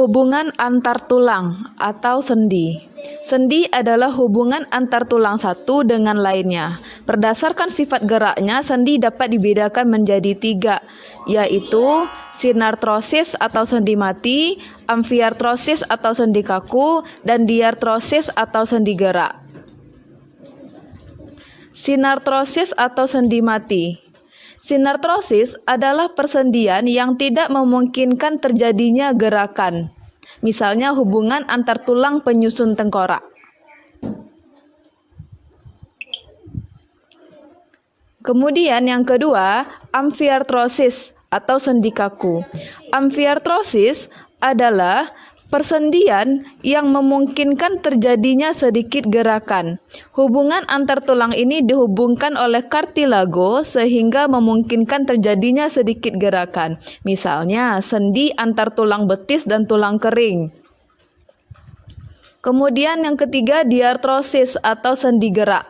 Hubungan antar tulang atau sendi. Sendi adalah hubungan antar tulang satu dengan lainnya. Berdasarkan sifat geraknya, sendi dapat dibedakan menjadi tiga, yaitu sinartrosis atau sendi mati, amfiartrosis atau sendi kaku, dan diartrosis atau sendi gerak. Sinartrosis atau sendi mati. Sinartrosis adalah persendian yang tidak memungkinkan terjadinya gerakan, misalnya hubungan antar tulang penyusun tengkorak. Kemudian yang kedua, amfiartrosis atau sendi kaku. Amfiartrosis adalah persendian yang memungkinkan terjadinya sedikit gerakan. Hubungan antar tulang ini dihubungkan oleh kartilago sehingga memungkinkan terjadinya sedikit gerakan. Misalnya, sendi antar tulang betis dan tulang kering. Kemudian yang ketiga, diartrosis atau sendi gerak.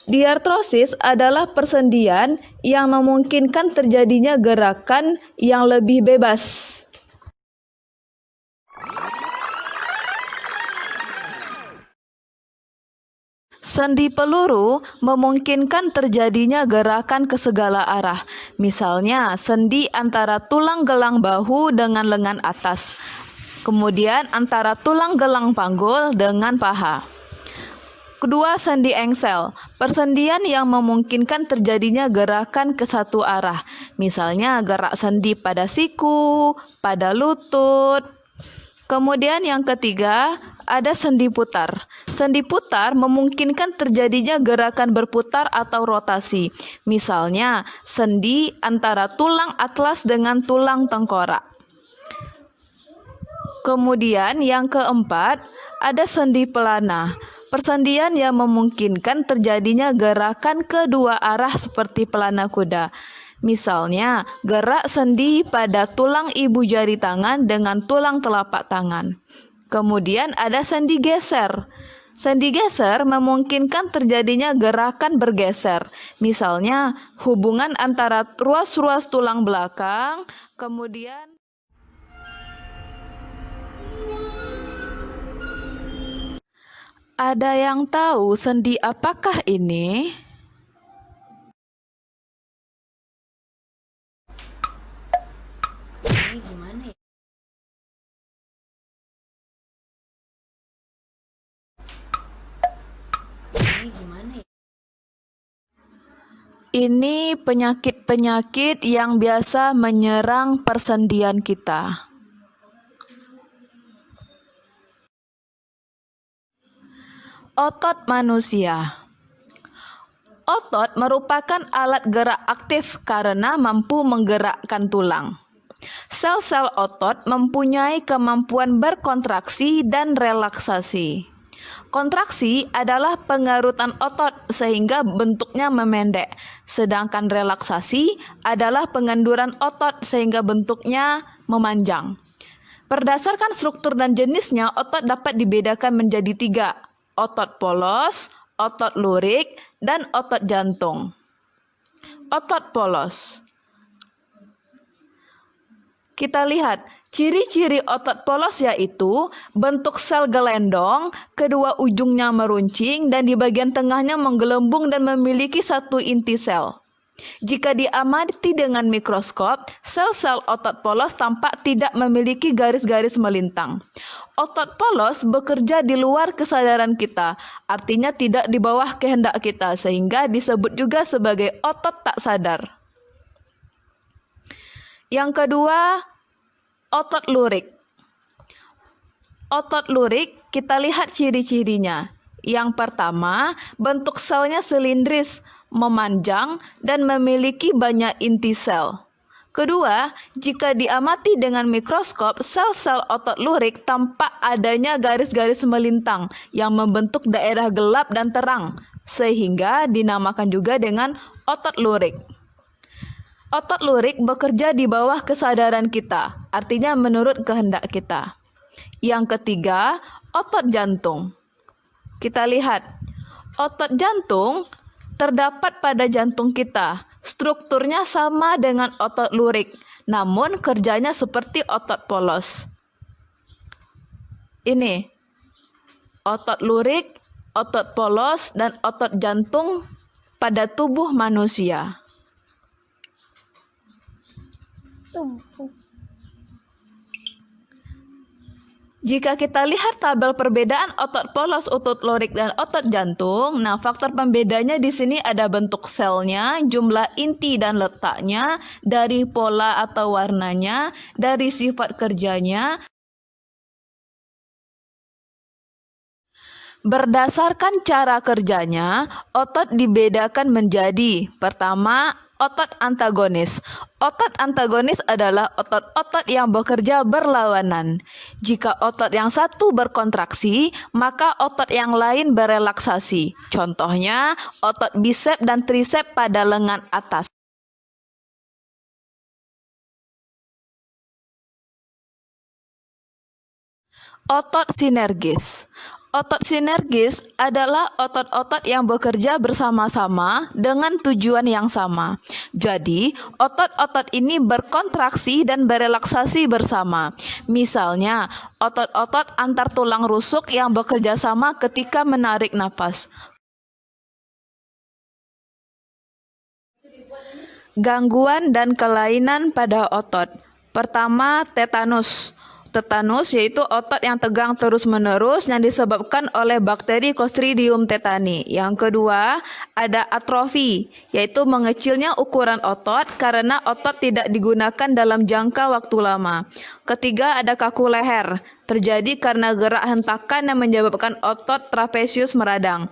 Diartrosis adalah persendian yang memungkinkan terjadinya gerakan yang lebih bebas. Sendi peluru memungkinkan terjadinya gerakan ke segala arah. Misalnya, sendi antara tulang gelang bahu dengan lengan atas. Kemudian antara tulang gelang panggul dengan paha. Kedua, sendi engsel. Persendian yang memungkinkan terjadinya gerakan ke satu arah. Misalnya, gerak sendi pada siku, pada lutut. Kemudian yang ketiga, ada sendi putar. Sendi putar memungkinkan terjadinya gerakan berputar atau rotasi. Misalnya, sendi antara tulang atlas dengan tulang tengkorak. Kemudian yang keempat, ada sendi pelana. Persendian yang memungkinkan terjadinya gerakan kedua arah seperti pelana kuda. Misalnya, gerak sendi pada tulang ibu jari tangan dengan tulang telapak tangan. Kemudian ada sendi geser. Sendi geser memungkinkan terjadinya gerakan bergeser. Misalnya, hubungan antara ruas-ruas tulang belakang, kemudian ada yang tahu sendi apakah ini? Ini penyakit-penyakit yang biasa menyerang persendian kita. Otot manusia. Otot merupakan alat gerak aktif karena mampu menggerakkan tulang. Sel-sel otot mempunyai kemampuan berkontraksi dan relaksasi. Kontraksi adalah pengarutan otot sehingga bentuknya memendek, sedangkan relaksasi adalah pengenduran otot sehingga bentuknya memanjang. Berdasarkan struktur dan jenisnya, otot dapat dibedakan menjadi tiga: otot polos, otot lurik, dan otot jantung. Otot polos. Kita lihat, ciri-ciri otot polos yaitu bentuk sel gelendong, kedua ujungnya meruncing, dan di bagian tengahnya menggelembung dan memiliki satu inti sel. Jika diamati dengan mikroskop, sel-sel otot polos tampak tidak memiliki garis-garis melintang. Otot polos bekerja di luar kesadaran kita, artinya tidak di bawah kehendak kita, sehingga disebut juga sebagai otot tak sadar. Yang kedua, otot lurik. Otot lurik, kita lihat ciri-cirinya. Yang pertama, bentuk selnya silindris, memanjang, dan memiliki banyak inti sel. Kedua, jika diamati dengan mikroskop, sel-sel otot lurik tampak adanya garis-garis melintang yang membentuk daerah gelap dan terang, sehingga dinamakan juga dengan otot lurik. Otot lurik bekerja di bawah kesadaran kita, artinya menurut kehendak kita. Yang ketiga, otot jantung. Kita lihat, otot jantung terdapat pada jantung kita. Strukturnya sama dengan otot lurik, namun kerjanya seperti otot polos. ini otot lurik, otot polos, dan otot jantung pada tubuh manusia. Jika kita lihat tabel perbedaan otot polos, otot lurik, dan otot jantung, nah faktor pembedanya di sini ada bentuk selnya, jumlah inti dan letaknya, dari pola atau warnanya, dari sifat kerjanya. Berdasarkan cara kerjanya, otot dibedakan menjadi: pertama, otot antagonis. Otot antagonis adalah otot-otot yang bekerja berlawanan. Jika otot yang satu berkontraksi, maka otot yang lain berelaksasi. Contohnya, otot bisep dan trisep pada lengan atas. Otot sinergis. Otot sinergis adalah otot-otot yang bekerja bersama-sama dengan tujuan yang sama. Jadi, otot-otot ini berkontraksi dan berelaksasi bersama. Misalnya, otot-otot antar tulang rusuk yang bekerja sama ketika menarik napas. Gangguan dan kelainan pada otot. Pertama, tetanus. Tetanus yaitu otot yang tegang terus-menerus yang disebabkan oleh bakteri Clostridium tetani. Yang kedua, ada atrofi, yaitu mengecilnya ukuran otot karena otot tidak digunakan dalam jangka waktu lama. Ketiga, ada kaku leher, terjadi karena gerak hentakan yang menyebabkan otot trapesius meradang.